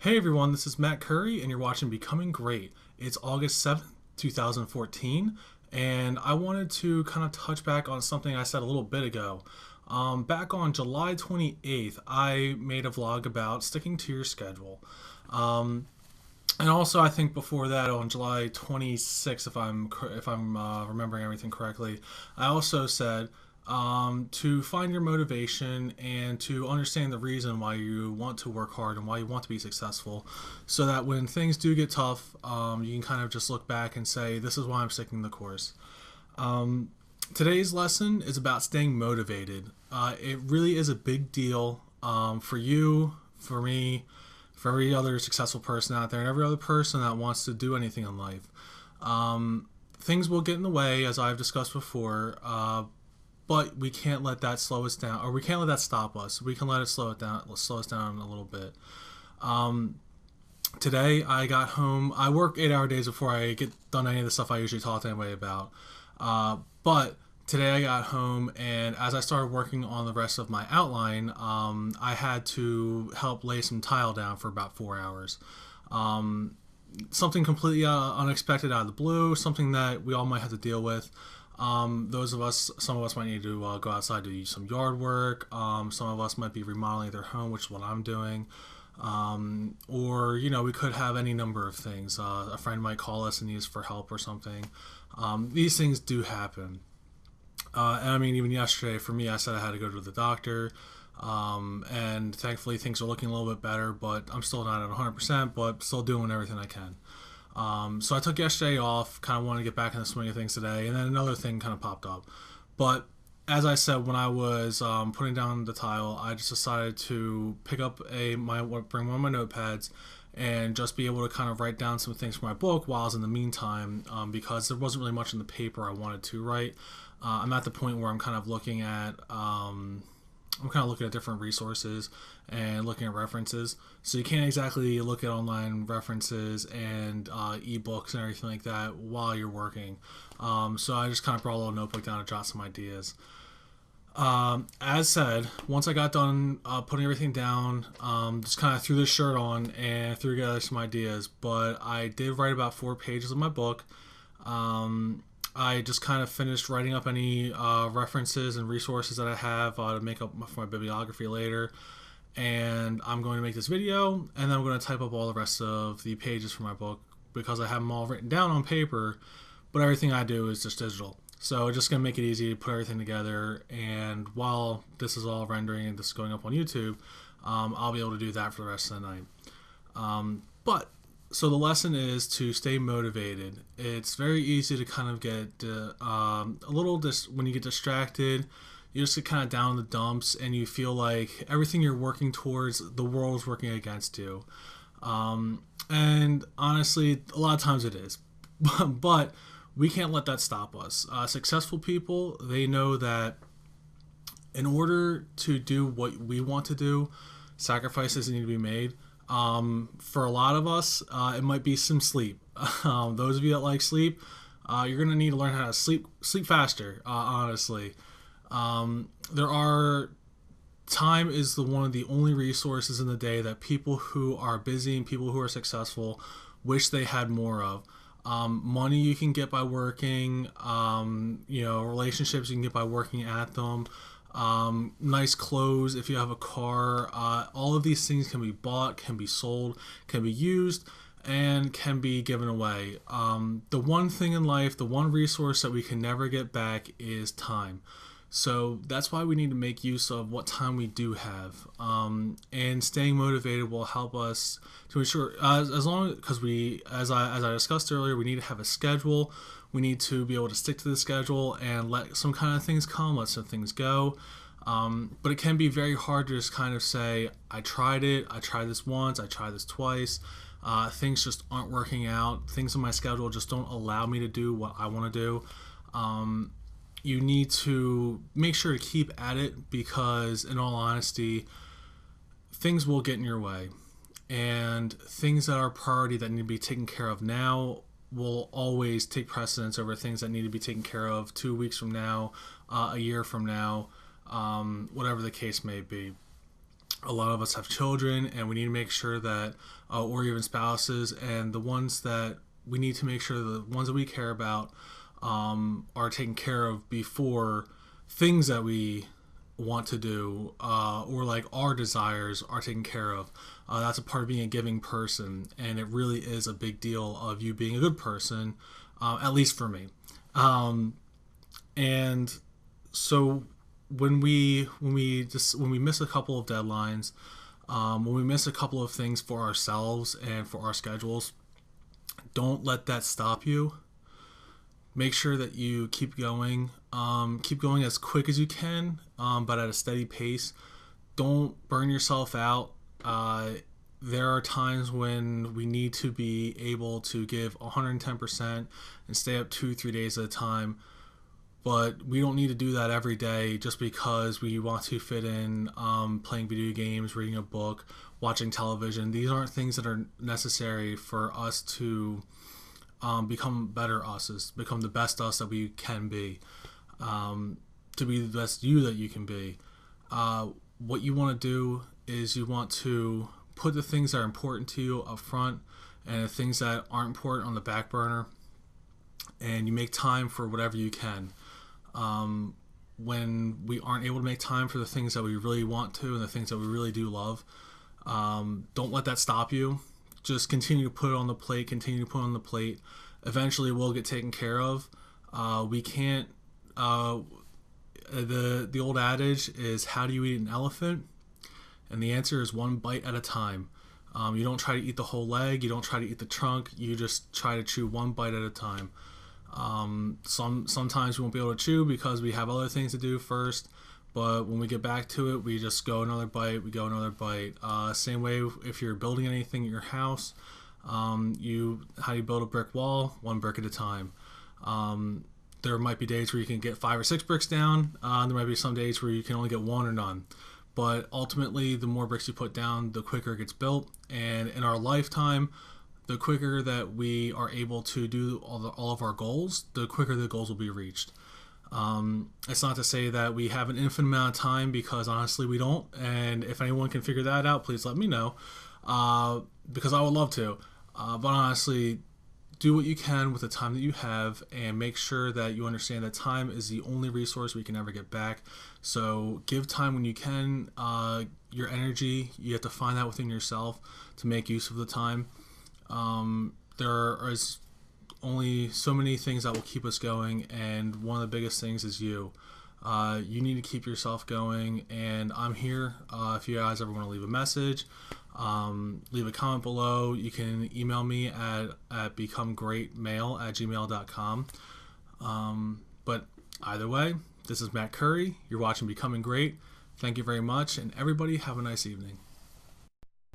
Hey everyone, this is Matt Curry, and you're watching Becoming Great. It's August 7th, 2014, and I wanted to kind of touch back on something I said a little bit ago. Back on July 28th, I made a vlog about sticking to your schedule. Um, and also, I think before that, on July 26th, if I'm remembering everything correctly, I also said to find your motivation and to understand the reason why you want to work hard and why you want to be successful, so that when things do get tough, you can kind of just look back and say, "This is why I'm sticking the course." Today's lesson is about staying motivated. It really is a big deal for you, for me, for every other successful person out there, and every other person that wants to do anything in life. Things will get in the way, as I've discussed before, but we can't let that slow us down, or we can't let that stop us. We can let it slow us down a little bit. Today, I got home. I work 8-hour days before I get done any of the stuff I usually talk to anybody about. But today I got home, and as I started working on the rest of my outline, I had to help lay some tile down for about 4 hours. Something completely unexpected out of the blue, something that we all might have to deal with. Some of us might need to go outside to do some yard work. Some of us might be remodeling their home, which is what I'm doing. Or, we could have any number of things. A friend might call us and need us for help or something. These things do happen. And I mean, even yesterday, for me, I said I had to go to the doctor. And thankfully, things are looking a little bit better, but I'm still not at 100%, but still doing everything I can. So I took yesterday off, kind of wanted to get back in the swing of things today, and then another thing kind of popped up. But as I said, when I was putting down the tile, I just decided to pick up bring one of my notepads and just be able to kind of write down some things for my book while I was in the meantime, because there wasn't really much in the paper I wanted to write. I'm at the point where I'm kind of looking at different resources and looking at references. So you can't exactly look at online references and ebooks and everything like that while you're working. So I just kind of brought a little notebook down to jot some ideas. As said, once I got done putting everything down, just kind of threw this shirt on and threw together some ideas. But I did write about 4 pages of my book. I just kind of finished writing up any references and resources that I have to make up for my bibliography later. And I'm going to make this video, and then I'm going to type up all the rest of the pages for my book because I have them all written down on paper, but everything I do is just digital. So just going to make it easy to put everything together, and while this is all rendering and this is going up on YouTube, I'll be able to do that for the rest of the night. So the lesson is to stay motivated. It's very easy to kind of get when you get distracted, you just get kind of down in the dumps and you feel like everything you're working towards, the world's working against you. And honestly, a lot of times it is. But we can't let that stop us. Successful people, they know that in order to do what we want to do, sacrifices need to be made. For a lot of us, it might be some sleep. Those of you that like sleep, you're going to need to learn how to sleep faster, honestly. Time is one of the only resources in the day that people who are busy and people who are successful wish they had more of. Money you can get by working, relationships you can get by working at them, nice clothes if you have a car. All of these things can be bought, can be sold, can be used, and can be given away. The one thing in life, the one resource that we can never get back is time. So that's why we need to make use of what time we do have. And staying motivated will help us to ensure, because as I discussed earlier, we need to have a schedule. We need to be able to stick to the schedule and let some kind of things come, let some things go. But it can be very hard to just kind of say, I tried this once, I tried this twice. Things just aren't working out. Things in my schedule just don't allow me to do what I want to do. You need to make sure to keep at it because, in all honesty, things will get in your way. And things that are a priority that need to be taken care of now will always take precedence over things that need to be taken care of 2 weeks from now, a year from now, whatever the case may be. A lot of us have children, and we need to make sure that, or even spouses, and the ones that we need to make sure the ones that we care about are taken care of before things that we want to do, or like our desires are taken care of. That's a part of being a giving person, and it really is a big deal of you being a good person, at least for me. And so when we miss a couple of deadlines, when we miss a couple of things for ourselves and for our schedules, don't let that stop you. Make sure that you keep going. Keep going as quick as you can, but at a steady pace. Don't burn yourself out. There are times when we need to be able to give 110% and stay up 2-3 days at a time. But we don't need to do that every day just because we want to fit in playing video games, reading a book, watching television. These aren't things that are necessary for us to become better us's, become the best us that we can be, to be the best you that you can be. What you want to do is you want to put the things that are important to you up front and the things that aren't important on the back burner, and you make time for whatever you can. When we aren't able to make time for the things that we really want to and the things that we really do love, don't let that stop you. Just continue to put it on the plate, continue to put it on the plate. Eventually we'll get taken care of. We can't, the old adage is, how do you eat an elephant? And the answer is one bite at a time. You don't try to eat the whole leg, you don't try to eat the trunk, you just try to chew one bite at a time. Sometimes we won't be able to chew because we have other things to do first, but when we get back to it, we just go another bite, we go another bite. Same way if you're building anything in your house, how do you build a brick wall? One brick at a time. There might be days where you can get 5 or 6 bricks down. There might be some days where you can only get 1 or none. But ultimately, the more bricks you put down, the quicker it gets built. And in our lifetime, the quicker that we are able to do all of our goals, the quicker the goals will be reached. It's not to say that we have an infinite amount of time, because honestly we don't. And if anyone can figure that out, please let me know, because I would love to. But honestly, do what you can with the time that you have, and make sure that you understand that time is the only resource we can ever get back. So give time when you can. Your energy, you have to find that within yourself to make use of the time. There is only so many things that will keep us going, and one of the biggest things is you. You need to keep yourself going, and I'm here. If you guys ever want to leave a message, leave a comment below. You can email me at becomegreatmail@gmail.com. But either way, this is Matt Curry. You're watching Becoming Great. Thank you very much, and everybody have a nice evening.